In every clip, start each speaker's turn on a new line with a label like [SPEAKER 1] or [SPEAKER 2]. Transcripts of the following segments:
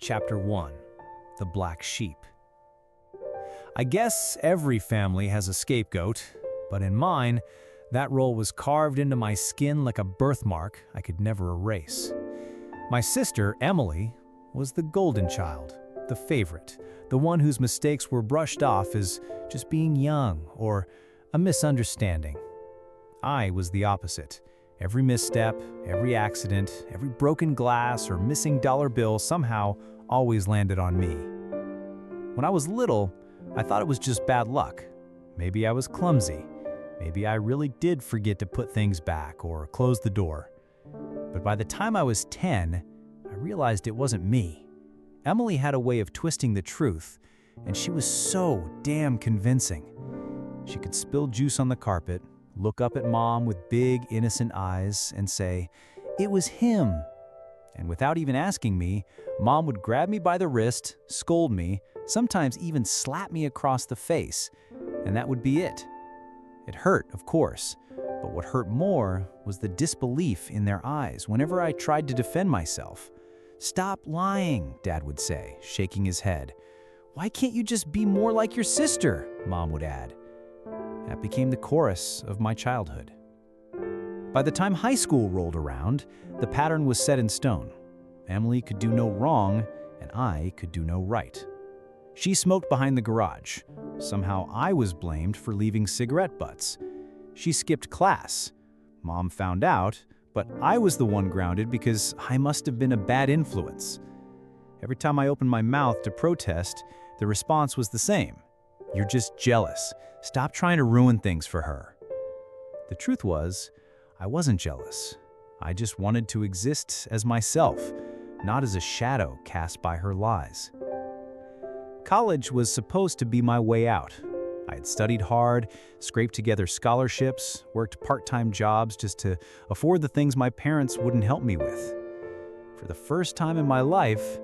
[SPEAKER 1] Chapter 1: The Black Sheep. I guess every family has a scapegoat, but in mine, that role was carved into my skin like a birthmark I could never erase. My sister, Emily, was the golden child, the favorite, the one whose mistakes were brushed off as just being young or a misunderstanding. I was the opposite. Every misstep, every accident, every broken glass or missing dollar bill somehow always landed on me. When I was little, I thought it was just bad luck. Maybe I was clumsy. Maybe I really did forget to put things back or close the door. But by the time I was 10, I realized it wasn't me. Emily had a way of twisting the truth, and she was so damn convincing. She could spill juice on the carpet, look up at Mom with big, innocent eyes, and say, "It was him." And without even asking me, Mom would grab me by the wrist, scold me, sometimes even slap me across the face, and that would be it. It hurt, of course, but what hurt more was the disbelief in their eyes whenever I tried to defend myself. "Stop lying," Dad would say, shaking his head. "Why can't you just be more like your sister?" Mom would add. That became the chorus of my childhood. By the time high school rolled around, the pattern was set in stone. Emily could do no wrong, and I could do no right. She smoked behind the garage. Somehow I was blamed for leaving cigarette butts. She skipped class. Mom found out, but I was the one grounded because I must have been a bad influence. Every time I opened my mouth to protest, the response was the same. "You're just jealous. Stop trying to ruin things for her." The truth was, I wasn't jealous. I just wanted to exist as myself, not as a shadow cast by her lies. College was supposed to be my way out. I had studied hard, scraped together scholarships, worked part-time jobs just to afford the things my parents wouldn't help me with. For the first time in my life,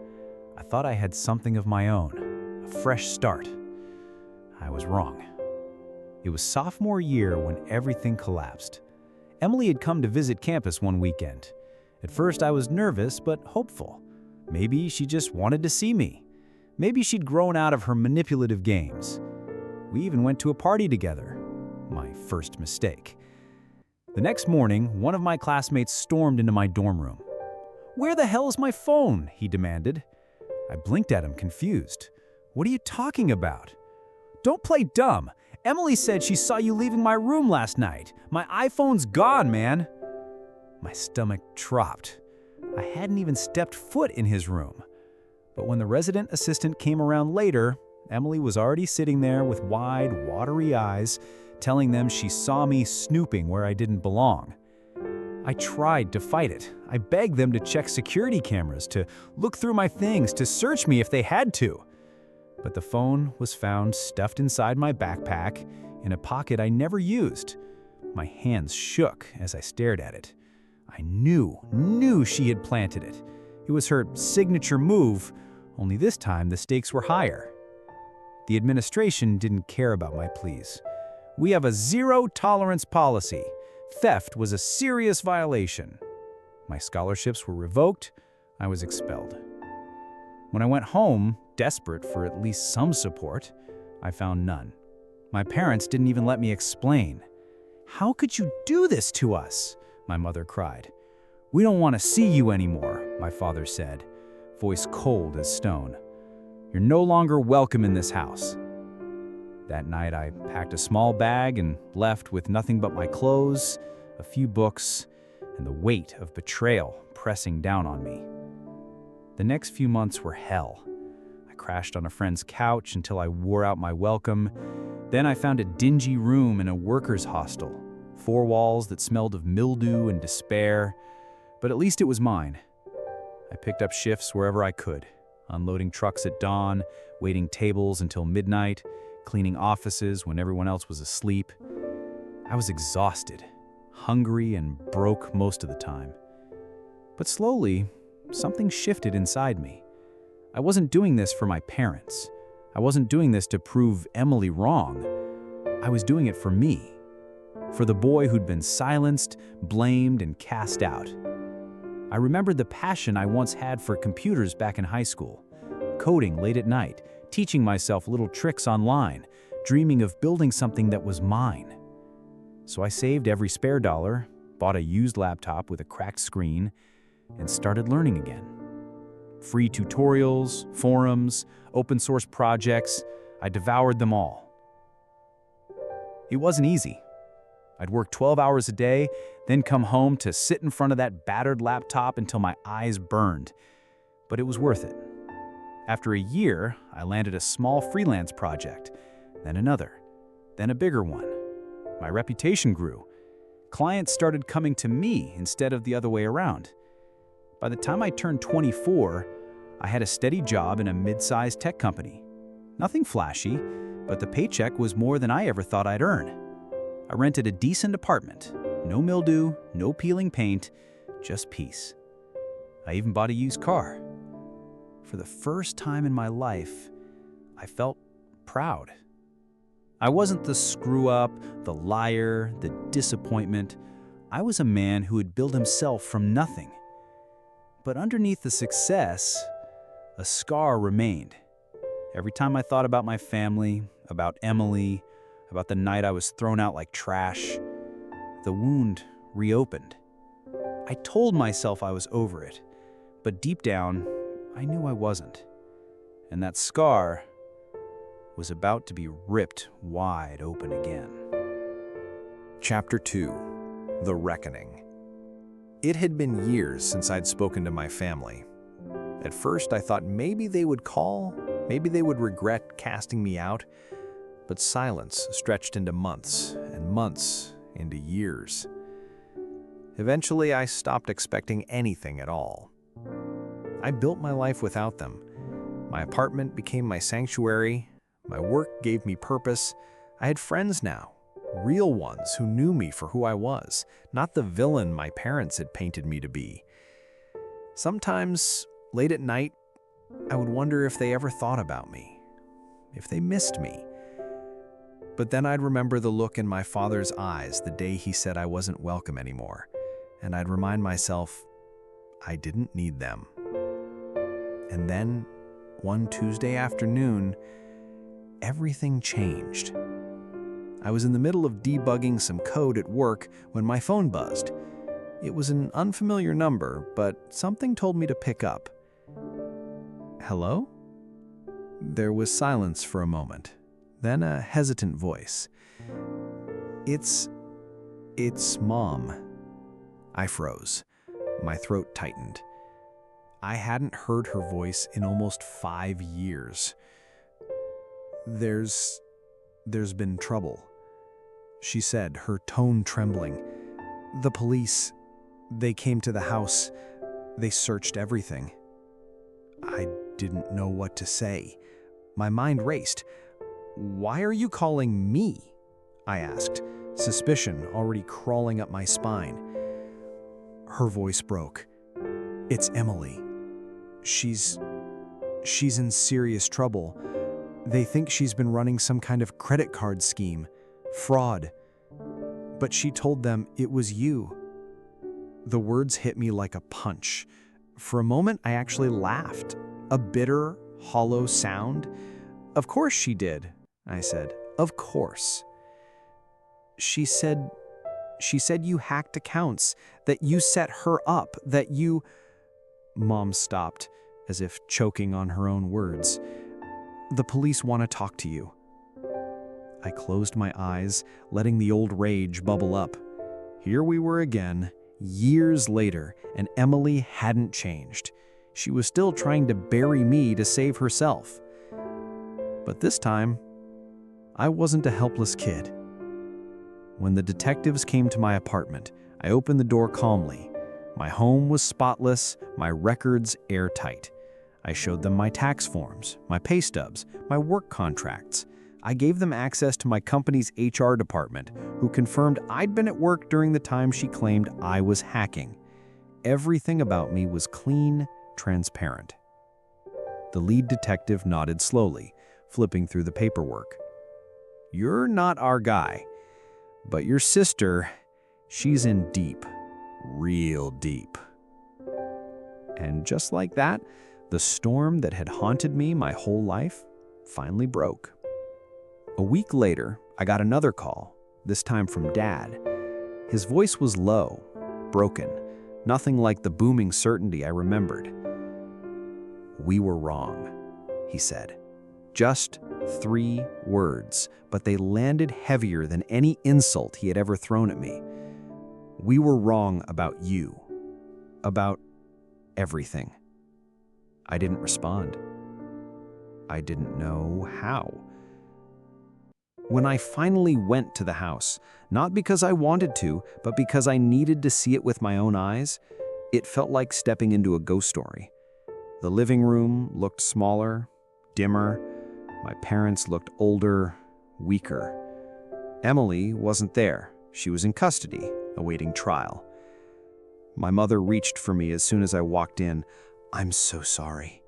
[SPEAKER 1] I thought I had something of my own, a fresh start. I was wrong. It was sophomore year when everything collapsed. Emily had come to visit campus one weekend. At first I was nervous but hopeful. Maybe she just wanted to see me. Maybe she'd grown out of her manipulative games. We even went to a party together. My first mistake. The next morning, one of my classmates stormed into my dorm room. "Where the hell is my phone?" he demanded. I blinked at him, confused. "What are you talking about?" "Don't play dumb. Emily said she saw you leaving my room last night. My iPhone's gone, man." My stomach dropped. I hadn't even stepped foot in his room. But when the resident assistant came around later, Emily was already sitting there with wide, watery eyes, telling them she saw me snooping where I didn't belong. I tried to fight it. I begged them to check security cameras, to look through my things, to search me if they had to. But the phone was found stuffed inside my backpack in a pocket I never used. My hands shook as I stared at it. I knew she had planted it. It was her signature move, only this time the stakes were higher. The administration didn't care about my pleas. "We have a zero-tolerance policy. Theft was a serious violation." My scholarships were revoked. I was expelled. When I went home, desperate for at least some support, I found none. My parents didn't even let me explain. "How could you do this to us?" my mother cried. "We don't want to see you anymore," my father said, voice cold as stone. "You're no longer welcome in this house." That night, I packed a small bag and left with nothing but my clothes, a few books, and the weight of betrayal pressing down on me. The next few months were hell. I crashed on a friend's couch until I wore out my welcome. Then I found a dingy room in a workers' hostel, 4 walls that smelled of mildew and despair, but at least it was mine. I picked up shifts wherever I could, unloading trucks at dawn, waiting tables until midnight, cleaning offices when everyone else was asleep. I was exhausted, hungry, and broke most of the time. But slowly, something shifted inside me. I wasn't doing this for my parents. I wasn't doing this to prove Emily wrong. I was doing it for me. For the boy who'd been silenced, blamed, and cast out. I remembered the passion I once had for computers back in high school.
[SPEAKER 2] coding late at night, teaching myself little tricks online, dreaming of building something that was mine. So I saved every spare dollar, bought a used laptop with a cracked screen, and started learning again. Free tutorials, forums, open source projects, I devoured them all. It wasn't easy. I'd work 12 hours a day, then come home to sit in front of that battered laptop until my eyes burned. But it was worth it. After a year, I landed a small freelance project, then another, then a bigger one. My reputation grew. Clients started coming to me instead of the other way around. By the time I turned 24, I had a steady job in a mid-sized tech company. Nothing flashy, but the paycheck was more than I ever thought I'd earn. I rented a decent apartment. No mildew, no peeling paint, just peace. I even bought a used car. For the first time in my life, I felt proud. I wasn't the screw-up, the liar, the disappointment. I was a man who had built himself from nothing. But underneath the success, a scar remained. Every time I thought about my family, about Emily, about the night I was thrown out like trash, the wound reopened. I told myself I was over it, but deep down, I knew I wasn't. And that scar was about to be ripped wide open again.
[SPEAKER 3] Chapter 2: The Reckoning. It had been years since I'd spoken to my family. At first, I thought maybe they would call, maybe they would regret casting me out, but silence stretched into months, and months into years. Eventually, I stopped expecting anything at all. I built my life without them. My apartment became my sanctuary. My work gave me purpose. I had friends now, real ones who knew me for who I was, not the villain my parents had painted me to be. Sometimes, late at night, I would wonder if they ever thought about me, if they missed me. But then I'd remember the look in my father's eyes the day he said I wasn't welcome anymore, and I'd remind myself I didn't need them. And then, one Tuesday afternoon, everything changed. I was in the middle of debugging some code at work when my phone buzzed. It was an unfamiliar number, but something told me to pick up. Hello? There was silence for a moment, then a hesitant voice. It's Mom. I froze. My throat tightened. I hadn't heard her voice in almost 5 years. There's been trouble, she said, her tone trembling. The police, they came to the house. They searched everything. I didn't know what to say. My mind raced. Why are you calling me? I asked, suspicion already crawling up my spine. Her voice broke. It's Emily. She's in serious trouble. They think she's been running some kind of credit card scheme, fraud. But she told them it was you. The words hit me like a punch. For a moment, I actually laughed. A bitter, hollow sound. Of course she did, I said. Of course. She said you hacked accounts, that you set her up, that you... Mom stopped, as if choking on her own words. The police want to talk to you. I closed my eyes, letting the old rage bubble up. Here we were again, years later, and Emily hadn't changed. She was still trying to bury me to save herself. But this time, I wasn't a helpless kid. When the detectives came to my apartment, I opened the door calmly. My home was spotless, my records airtight. I showed them my tax forms, my pay stubs, my work contracts. I gave them access to my company's HR department, who confirmed I'd been at work during the time she claimed I was hacking. Everything about me was clean, transparent. The lead detective nodded slowly, flipping through the paperwork. You're not our guy, but your sister, she's in deep, real deep. And just like that,
[SPEAKER 2] The storm that had haunted me my whole life finally broke. A week later, I got another call, this time from Dad. His voice was low, broken, nothing like the booming certainty I remembered. "We were wrong," he said. Just 3 words, but they landed heavier than any insult he had ever thrown at me. "We were wrong about you. About everything." I didn't respond. I didn't know how. When I finally went to the house, not because I wanted to, but because I needed to see it with my own eyes, it felt like stepping into a ghost story. The living room looked smaller, dimmer. My parents looked older, weaker. Emily wasn't there. She was in custody, awaiting trial. My mother reached for me as soon as I walked in. "I'm so sorry,"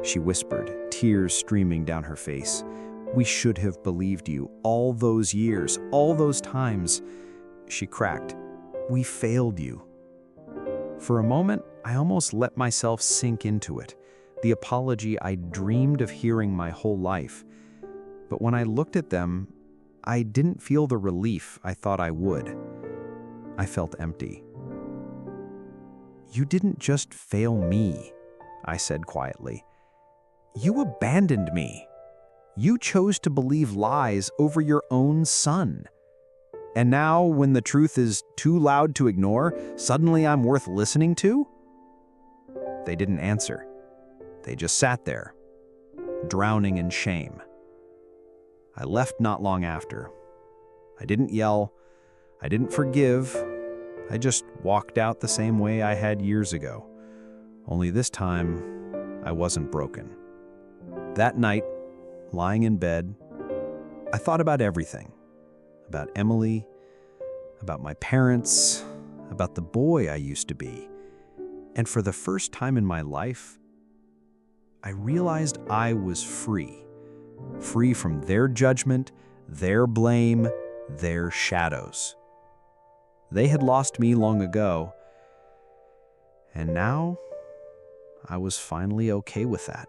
[SPEAKER 2] she whispered, tears streaming down her face. "We should have believed you all those years, all those times." She cracked. "We failed you." For a moment, I almost let myself sink into it, the apology I dreamed of hearing my whole life. But when I looked at them, I didn't feel the relief I thought I would. I felt empty. "You didn't just fail me," I said quietly. "You abandoned me. You chose to believe lies over your own son. And now, when the truth is too loud to ignore, suddenly I'm worth listening to?" They didn't answer. They just sat there, drowning in shame. I left not long after. I didn't yell. I didn't forgive. I just walked out the same way I had years ago. Only this time, I wasn't broken. That night, lying in bed, I thought about everything. About Emily, about my parents, about the boy I used to be. And for the first time in my life, I realized I was free. Free from their judgment, their blame, their shadows. They had lost me long ago, and now I was finally okay with that.